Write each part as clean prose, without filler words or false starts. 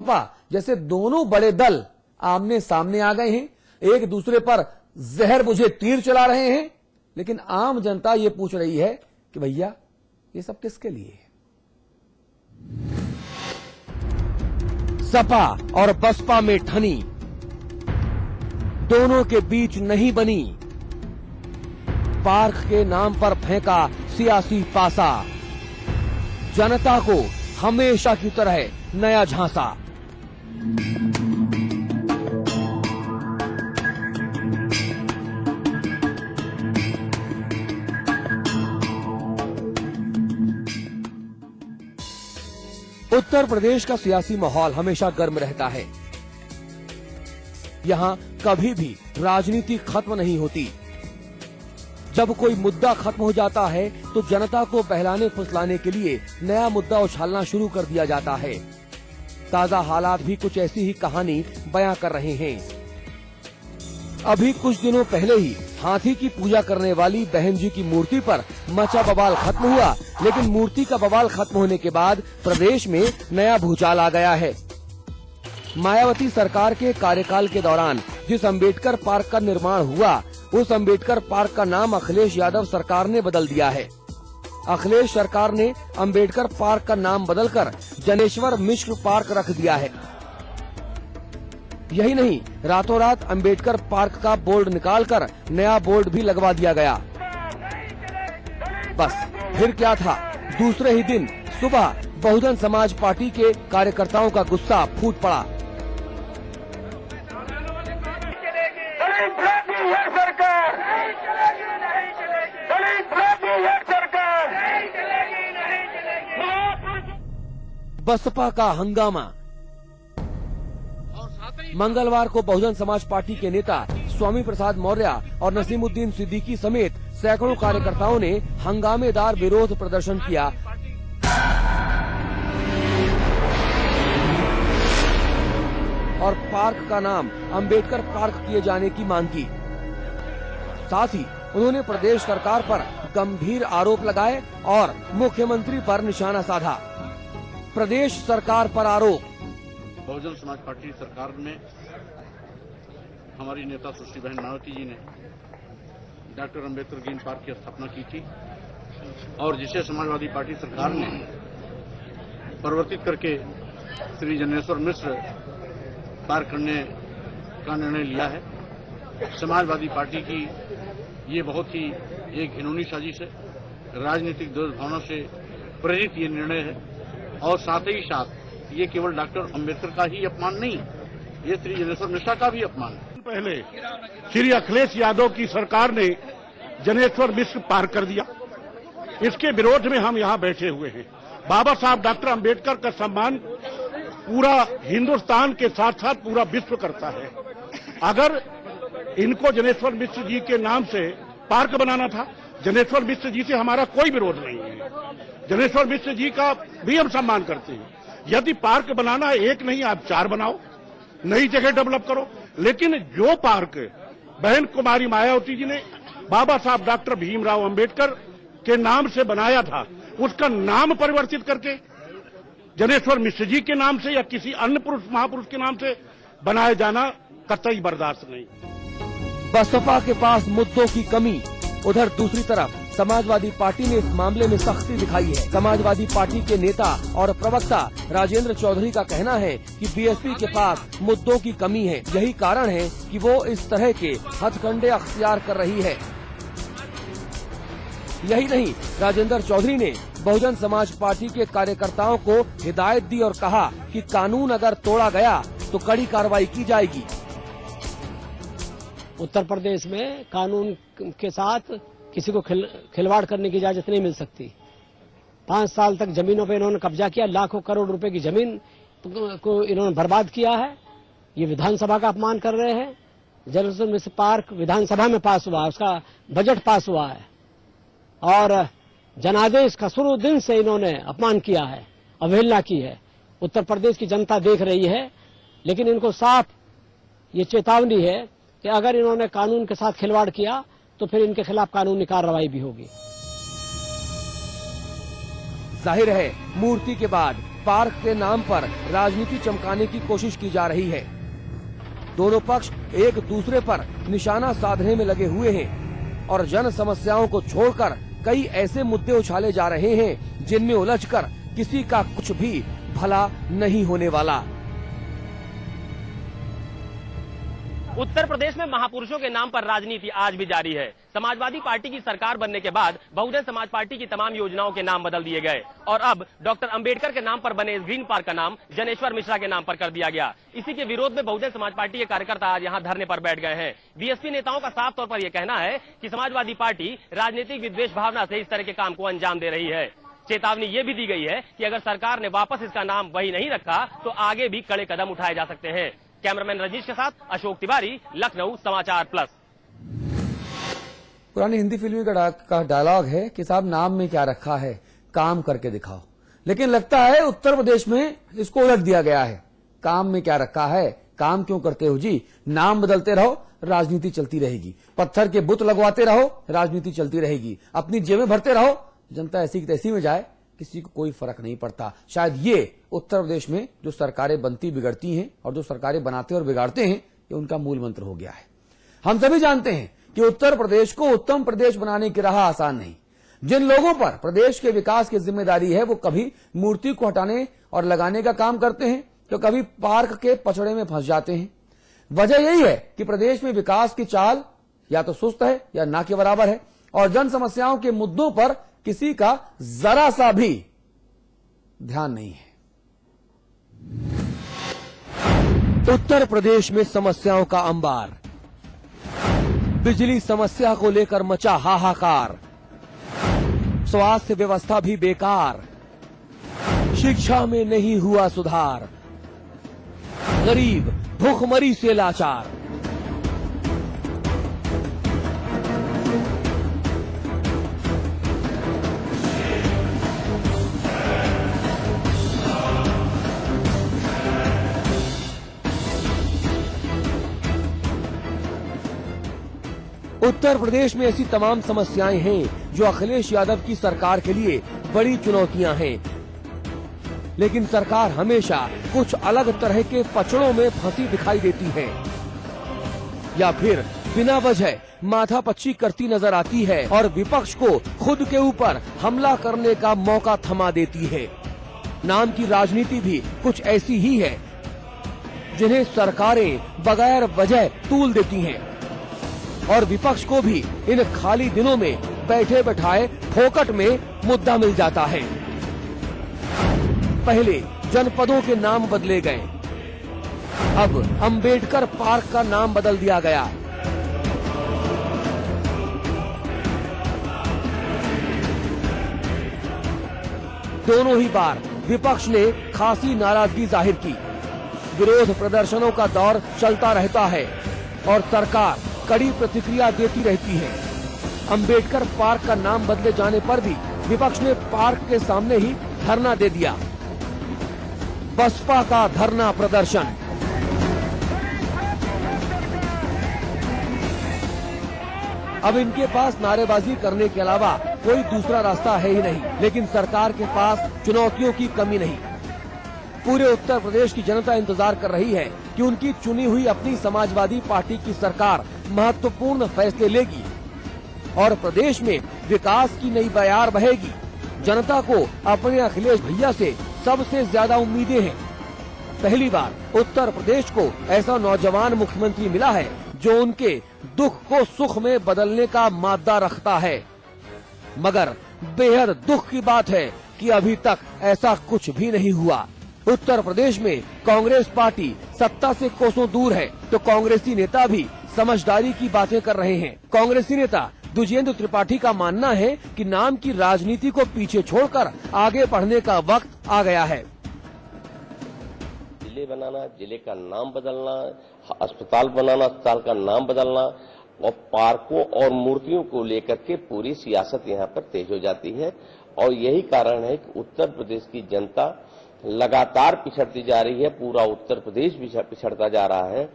बसपा जैसे दोनों बड़े दल आमने सामने आ गए हैं, एक दूसरे पर जहर बुझे तीर चला रहे हैं। लेकिन आम जनता यह पूछ रही है कि भैया ये सब किसके लिए है? सपा और बसपा में ठनी, दोनों के बीच नहीं बनी, पार्क के नाम पर फेंका सियासी पासा, जनता को हमेशा की तरह नया झांसा। उत्तर प्रदेश का सियासी माहौल हमेशा गर्म रहता है। यहां कभी भी राजनीति खत्म नहीं होती। जब कोई मुद्दा खत्म हो जाता है तो जनता को बहलाने फुसलाने के लिए नया मुद्दा उछालना शुरू कर दिया जाता है। ताजा हालात भी कुछ ऐसी ही कहानी बयां कर रहे हैं। अभी कुछ दिनों पहले ही हाथी की पूजा करने वाली बहन जी की मूर्ति पर मचा बवाल खत्म हुआ, लेकिन मूर्ति का बवाल खत्म होने के बाद प्रदेश में नया भूचाल आ गया है। मायावती सरकार के कार्यकाल के दौरान जिस अंबेडकर पार्क का निर्माण हुआ, उस अंबेडकर पार्क का नाम अखिलेश यादव सरकार ने बदल दिया है। अखिलेश सरकार ने अंबेडकर पार्क का नाम बदलकर जनेश्वर मिश्र पार्क रख दिया है। यही नहीं, रातों रात अंबेडकर पार्क का बोर्ड निकालकर नया बोर्ड भी लगवा दिया गया। बस फिर क्या था, दूसरे ही दिन सुबह बहुजन समाज पार्टी के कार्यकर्ताओं का गुस्सा फूट पड़ा। बसपा का हंगामा। मंगलवार को बहुजन समाज पार्टी के नेता स्वामी प्रसाद मौर्य और नसीमुद्दीन सिद्दीकी समेत सैकड़ों कार्यकर्ताओं ने हंगामेदार विरोध प्रदर्शन किया और पार्क का नाम अंबेडकर पार्क किए जाने की मांग की। साथ ही उन्होंने प्रदेश सरकार पर गंभीर आरोप लगाए और मुख्यमंत्री पर निशाना साधा। प्रदेश सरकार पर आरोप। बहुजन समाज पार्टी सरकार में हमारी नेता सुश्री बहन मायावती जी ने डॉक्टर अंबेडकर ग्रीन पार्क की स्थापना की थी और जिसे समाजवादी पार्टी सरकार ने परिवर्तित करके श्री जनेश्वर मिश्र पार्क करने का निर्णय लिया है। समाजवादी पार्टी की ये बहुत ही एक घिनौनी साजिश है, राजनीतिक दुर्भावना से प्रेरित ये निर्णय है और साथ ही साथ ये केवल डॉक्टर अंबेडकर का ही अपमान नहीं, ये श्री जनेश्वर मिश्रा का भी अपमान है। पहले श्री अखिलेश यादव की सरकार ने जनेश्वर मिश्र पार कर दिया। इसके विरोध में हम यहाँ बैठे हुए हैं। बाबा साहब डॉक्टर अंबेडकर का सम्मान पूरा हिंदुस्तान के साथ साथ पूरा विश्व करता है। अगर इनको जनेश्वर मिश्र जी के नाम से पार्क बनाना था, जनेश्वर मिश्र जी से हमारा कोई विरोध नहीं है। जनेश्वर मिश्र जी का भी हम सम्मान करते हैं। यदि पार्क बनाना है, एक नहीं आप 4 बनाओ, नई जगह डेवलप करो। लेकिन जो पार्क बहन कुमारी मायावती जी ने बाबा साहब डॉक्टर भीमराव अंबेडकर के नाम से बनाया था, उसका नाम परिवर्तित करके जनेश्वर मिश्र जी के नाम से या किसी अन्य पुरुष महापुरुष के नाम से बनाया जाना कतई बर्दाश्त नहीं। बसपा के पास मुद्दों की कमी, उधर दूसरी तरफ समाजवादी पार्टी ने इस मामले में सख्ती दिखाई है। समाजवादी पार्टी के नेता और प्रवक्ता राजेंद्र चौधरी का कहना है कि बीएसपी के पास मुद्दों की कमी है, यही कारण है कि वो इस तरह के हथकंडे अख्तियार कर रही है। यही नहीं, राजेंद्र चौधरी ने बहुजन समाज पार्टी के कार्यकर्ताओं को हिदायत दी और कहा कि कानून अगर तोड़ा गया तो कड़ी कार्रवाई की जाएगी। उत्तर प्रदेश में कानून के साथ किसी को खिलवाड़ करने की इजाजत नहीं मिल सकती। 5 साल तक जमीनों पे इन्होंने कब्जा किया, लाखों करोड़ रुपए की जमीन को इन्होंने बर्बाद किया है। ये विधानसभा का अपमान कर रहे हैं। जनेश्वर मिश्र पार्क विधानसभा में पास हुआ, उसका बजट पास हुआ है और जनादेश का शुरू दिन से इन्होंने अपमान किया है, अवहेलना की है। उत्तर प्रदेश की जनता देख रही है, लेकिन इनको साफ ये चेतावनी है कि अगर इन्होंने कानून के साथ खिलवाड़ किया तो फिर इनके खिलाफ कानूनी कार्रवाई भी होगी। जाहिर है मूर्ति के बाद पार्क के नाम पर राजनीति चमकाने की कोशिश की जा रही है। दोनों पक्ष एक दूसरे पर निशाना साधने में लगे हुए हैं और जन समस्याओं को छोड़कर कई ऐसे मुद्दे उछाले जा रहे हैं जिनमें उलझकर किसी का कुछ भी भला नहीं होने वाला। उत्तर प्रदेश में महापुरुषों के नाम पर राजनीति आज भी जारी है। समाजवादी पार्टी की सरकार बनने के बाद बहुजन समाज पार्टी की तमाम योजनाओं के नाम बदल दिए गए और अब डॉक्टर अंबेडकर के नाम पर बने इस ग्रीन पार्क का नाम जनेश्वर मिश्रा के नाम पर कर दिया गया। इसी के विरोध में बहुजन समाज पार्टी के कार्यकर्ता आज यहाँ धरने पर बैठ गए हैं। बीएसपी नेताओं का साफ तौर पर यह कहना है कि समाजवादी पार्टी राजनीतिक विद्वेष भावना से इस तरह के काम को अंजाम दे रही है। चेतावनी ये भी दी गई है कि अगर सरकार ने वापस इसका नाम वही नहीं रखा तो आगे भी कड़े कदम उठाए जा सकते हैं। कैमरामैन रजीश के साथ अशोक तिवारी, लखनऊ समाचार प्लस। पुरानी हिंदी फिल्मी का डायलॉग है कि साहब नाम में क्या रखा है, काम करके दिखाओ। लेकिन लगता है उत्तर प्रदेश में इसको उलट दिया गया है। काम में क्या रखा है, काम क्यों करते हो जी? नाम बदलते रहो, राजनीति चलती रहेगी। पत्थर के बुत लगवाते रहो, राजनीति चलती रहेगी। अपनी जेबें भरते रहो, जनता ऐसी की तैसी में जाए, किसी को कोई फर्क नहीं पड़ता। शायद ये उत्तर प्रदेश में जो सरकारें बनती बिगड़ती हैं और जो सरकारें बनाते और बिगाड़ते हैं, ये उनका मूल मंत्र हो गया है। हम सभी जानते हैं कि उत्तर प्रदेश को उत्तम प्रदेश बनाने की राह आसान नहीं। जिन लोगों पर प्रदेश के विकास की जिम्मेदारी है वो कभी मूर्ति को हटाने और लगाने का काम करते हैं तो कभी पार्क के पचड़े में फंस जाते हैं। वजह यही है कि प्रदेश में विकास की चाल या तो सुस्त है या ना के बराबर है और जन समस्याओं के मुद्दों पर किसी का जरा सा भी ध्यान नहीं है। उत्तर प्रदेश में समस्याओं का अंबार। बिजली समस्या को लेकर मचा हाहाकार। स्वास्थ्य व्यवस्था भी बेकार। शिक्षा में नहीं हुआ सुधार। गरीब भूखमरी से लाचार। उत्तर प्रदेश में ऐसी तमाम समस्याएं हैं जो अखिलेश यादव की सरकार के लिए बड़ी चुनौतियां हैं, लेकिन सरकार हमेशा कुछ अलग तरह के पचड़ों में फंसी दिखाई देती है या फिर बिना वजह माथापच्ची करती नजर आती है और विपक्ष को खुद के ऊपर हमला करने का मौका थमा देती है। नाम की राजनीति भी कुछ ऐसी ही है जिन्हें सरकारें बगैर वजह तूल देती हैं और विपक्ष को भी इन खाली दिनों में बैठे बैठाए फोकट में मुद्दा मिल जाता है। पहले जनपदों के नाम बदले गए, अब अंबेडकर पार्क का नाम बदल दिया गया। दोनों ही बार विपक्ष ने खासी नाराजगी जाहिर की। विरोध प्रदर्शनों का दौर चलता रहता है और सरकार कड़ी प्रतिक्रिया देती रहती है। अंबेडकर पार्क का नाम बदले जाने पर भी विपक्ष ने पार्क के सामने ही धरना दे दिया। बसपा का धरना प्रदर्शन। अब इनके पास नारेबाजी करने के अलावा कोई दूसरा रास्ता है ही नहीं, लेकिन सरकार के पास चुनौतियों की कमी नहीं। पूरे उत्तर प्रदेश की जनता इंतजार कर रही है कि उनकी चुनी हुई अपनी समाजवादी पार्टी की सरकार महत्वपूर्ण फैसले लेगी और प्रदेश में विकास की नई बयार बहेगी। जनता को अपने अखिलेश भैया से सबसे ज्यादा उम्मीदें हैं। पहली बार उत्तर प्रदेश को ऐसा नौजवान मुख्यमंत्री मिला है जो उनके दुख को सुख में बदलने का मादा रखता है। मगर बेहद दुख की बात है कि अभी तक ऐसा कुछ भी नहीं हुआ। उत्तर प्रदेश में कांग्रेस पार्टी सत्ता से कोसों दूर है तो कांग्रेसी नेता भी समझदारी की बातें कर रहे हैं। कांग्रेसी नेता दुजेंद्र त्रिपाठी का मानना है कि नाम की राजनीति को पीछे छोड़कर आगे बढ़ने का वक्त आ गया है। जिले बनाना, जिले का नाम बदलना, अस्पताल बनाना, अस्पताल का नाम बदलना और पार्कों और मूर्तियों को लेकर के पूरी सियासत यहाँ पर तेज हो जाती है और यही कारण है कि उत्तर प्रदेश की जनता लगातार पिछड़ती जा रही है। पूरा उत्तर प्रदेश पिछड़ता जा रहा है।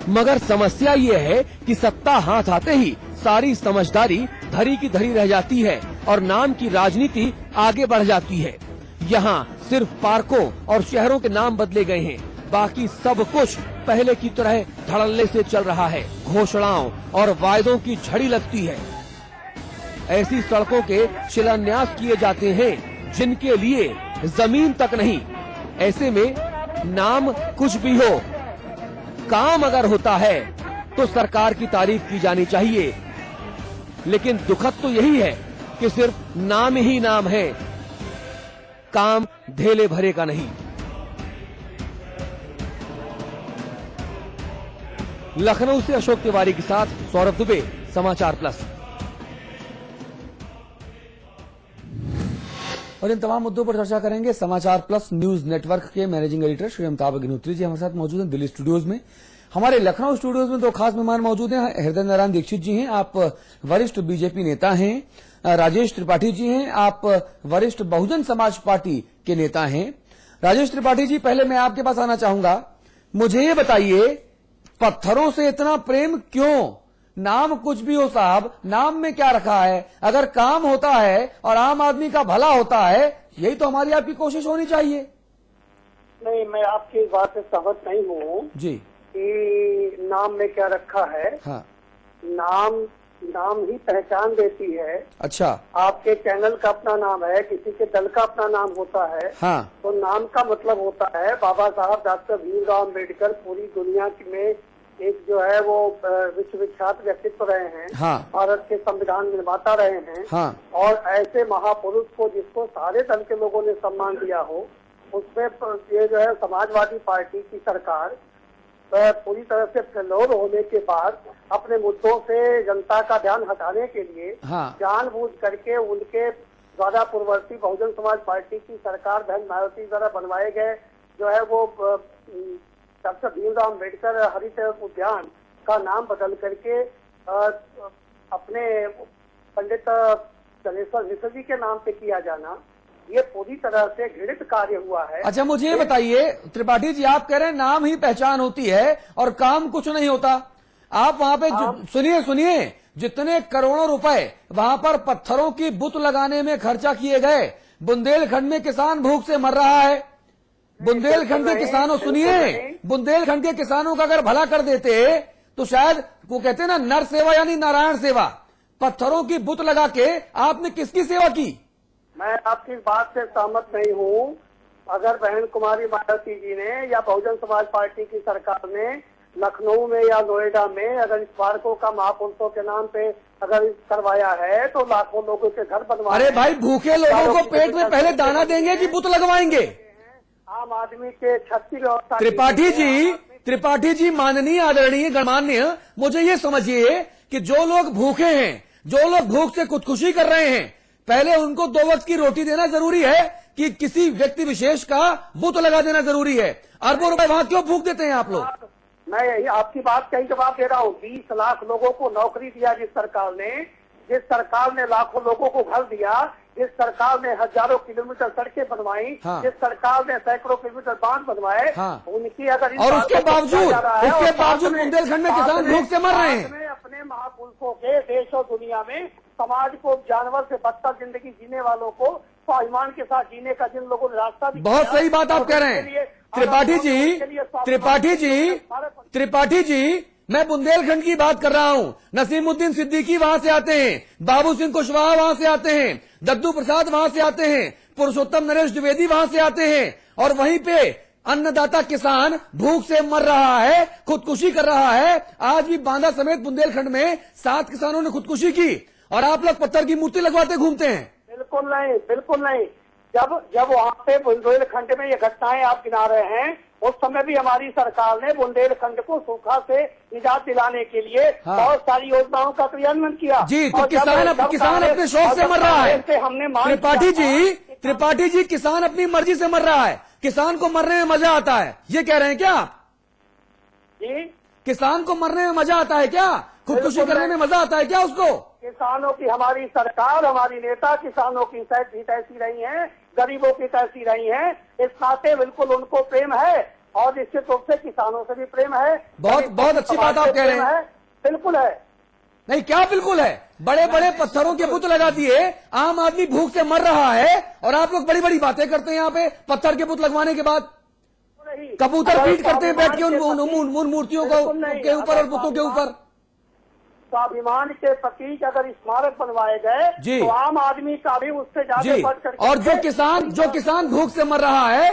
मगर समस्या ये है कि सत्ता हाथ आते ही सारी समझदारी धरी की धरी रह जाती है और नाम की राजनीति आगे बढ़ जाती है। यहाँ सिर्फ पार्कों और शहरों के नाम बदले गए हैं, बाकी सब कुछ पहले की तरह धड़ल्ले से चल रहा है। घोषणाओं और वायदों की झड़ी लगती है। ऐसी सड़कों के शिलान्यास किए जाते हैं जिनके लिए जमीन तक नहीं। ऐसे में नाम कुछ भी हो, काम अगर होता है तो सरकार की तारीफ की जानी चाहिए। लेकिन दुखद तो यही है कि सिर्फ नाम ही नाम है, काम धेले भरे का नहीं। लखनऊ से अशोक तिवारी के साथ सौरभ दुबे, समाचार प्लस। और इन तमाम मुद्दों पर चर्चा करेंगे समाचार प्लस न्यूज नेटवर्क के मैनेजिंग एडिटर श्री अमिताभ अग्निहोत्री जी हमारे साथ मौजूद हैं दिल्ली स्टूडियोज में। हमारे लखनऊ स्टूडियोज में दो खास मेहमान मौजूद हैं। हृदय नारायण दीक्षित जी हैं, आप वरिष्ठ बीजेपी नेता हैं। राजेश त्रिपाठी जी हैं, आप वरिष्ठ बहुजन समाज पार्टी के नेता हैं। राजेश त्रिपाठी जी, पहले मैं आपके पास आना चाहूंगा, मुझे ये बताइए पत्थरों से इतना प्रेम क्यों? नाम कुछ भी हो साहब, नाम में क्या रखा है? अगर काम होता है और आम आदमी का भला होता है, यही तो हमारी आपकी कोशिश होनी चाहिए। नहीं, मैं आपकी इस बात से सहमत नहीं हूँ जी कि नाम में क्या रखा है। हाँ, नाम ही पहचान देती है। अच्छा, आपके चैनल का अपना नाम है, किसी के दल का अपना नाम होता है। हाँ, तो नाम का मतलब होता है बाबा साहब डॉक्टर भीमराव अम्बेडकर पूरी दुनिया में एक जो है वो विश्वविख्यात व्यक्तित्व रहे हैं। हाँ, भारत के संविधान निर्माता रहे हैं। हाँ, और ऐसे महापुरुष को जिसको सारे दल के लोगों ने सम्मान दिया हो, उसमें ये जो है समाजवादी पार्टी की सरकार पूरी तरह से फेलोर होने के बाद अपने मुद्दों से जनता का ध्यान हटाने के लिए हाँ, जानबूझ करके उनके द्वारा पूर्ववर्ती बहुजन समाज पार्टी की सरकार धन मायावती द्वारा बनवाए गए जो है वो डॉक्टर भीमराव अम्बेडकर हरित उद्यान का नाम बदल करके अपने पंडित जनेश्वर मिश्र जी के नाम पे किया जाना, ये पूरी तरह से घृणित कार्य हुआ है। अच्छा, मुझे ये बताइए त्रिपाठी जी, आप कह रहे हैं नाम ही पहचान होती है और काम कुछ नहीं होता। आप वहाँ पे सुनिए, जितने करोड़ों रुपए वहाँ पर पत्थरों की बुत लगाने में खर्चा किए गए, बुंदेलखंड में किसान भूख से मर रहा है। बुंदेलखंड के किसानों, सुनिए, बुंदेलखंड के किसानों का अगर भला कर देते तो शायद वो कहते हैं ना, नर सेवा यानी नारायण सेवा। पत्थरों की बुत लगा के आपने किसकी सेवा की? मैं आपकी बात से सहमत नहीं हूँ। अगर बहन कुमारी मायावती जी ने या बहुजन समाज पार्टी की सरकार ने लखनऊ में या नोएडा में अगर इस पार्कों का महापुरुषों के नाम पे अगर करवाया है तो लाखों लोगों के घर बनवाए। अरे भाई, भूखे लोगों को पेट में पहले दाना देंगे कि बुत लगवाएंगे? आम आदमी के छत्ती व्यवस्था। त्रिपाठी जी, माननीय आदरणीय गणमान्य, मुझे ये समझिए कि जो लोग भूखे हैं, जो लोग भूख से खुदकुशी कर रहे हैं, पहले उनको 2 वक्त की रोटी देना जरूरी है कि किसी व्यक्ति विशेष का बुत लगा देना जरूरी है? अरबों रुपए वहां क्यों फूंक देते हैं आप लोग? मैं यही आपकी बात का ही जवाब दे रहा हूँ। 20 लाख लोगों को नौकरी दिया जिस सरकार ने लाखों लोगों को घर दिया, जिस सरकार ने हजारों किलोमीटर सड़कें बनवाई, हाँ, जिस सरकार ने सैकड़ों किलोमीटर बांध बनवाए, हाँ, उनकी अगर और उसके बावजूद बुंदेलखंड में किसान भूख से मर रहे हैं। अपने महापुरुषों के देश और दुनिया में समाज को जानवर से बदतर जिंदगी जीने वालों को स्वाभिमान के साथ जीने का जिन लोगों ने रास्ता दिखाया। बहुत सही बात आप कह रहे हैं त्रिपाठी जी, मैं बुंदेलखंड की बात कर रहा हूँ। नसीमुद्दीन सिद्दीकी वहाँ से आते हैं, बाबू सिंह कुशवाहा वहाँ से आते हैं, दद्दू प्रसाद वहाँ से आते हैं, पुरुषोत्तम नरेश द्विवेदी वहाँ से आते हैं, और वहीं पे अन्नदाता किसान भूख से मर रहा है, खुदकुशी कर रहा है। आज भी बांदा समेत बुंदेलखंड में 7 किसानों ने खुदकुशी की, और आप लोग पत्थर की मूर्ति लगवाते घूमते हैं। बिल्कुल नहीं, बिल्कुल नहीं। जब वहाँ पे बुंदेलखंड में ये घटनाएं आप गिना रहे हैं, उस समय भी हमारी सरकार ने बुंदेलखंड को सूखा से निजात दिलाने के लिए बहुत सारी योजनाओं का क्रियान्वयन किया। जी, तो किसान अपने शौक से मर रहा है। त्रिपाठी जी, किसान अपनी मर्जी से मर रहा है, किसान को मरने में मजा आता है, ये कह रहे हैं क्या आप? जी, किसान को मरने में मजा आता है क्या? खुदकुशी करने में मजा आता है क्या उसको? किसानों की हमारी सरकार, हमारी नेता किसानों की हित ऐसी रही है, गरीबों की ऐसी रही है, इस नाते बिल्कुल उनको प्रेम है, और निश्चित रूप से किसानों से भी प्रेम है। बहुत अच्छी बात आप कह रहे हैं। बिल्कुल है। नहीं, क्या बिल्कुल है? बड़े बड़े पत्थरों के बुत लगा दिए, आम आदमी भूख से मर रहा है और आप लोग बड़ी बड़ी बातें करते हैं यहाँ पे पत्थर के बुत लगवाने के बाद। कबूतर फीड करते हैं बैठ के उन मूर्तियों के ऊपर और बुतों के ऊपर। स्वाभिमान के प्रतीक अगर स्मारक बनवाए गए तो आम आदमी का भी उससे ज्यादा बढ़ करके और जो किसान भूख से मर रहा है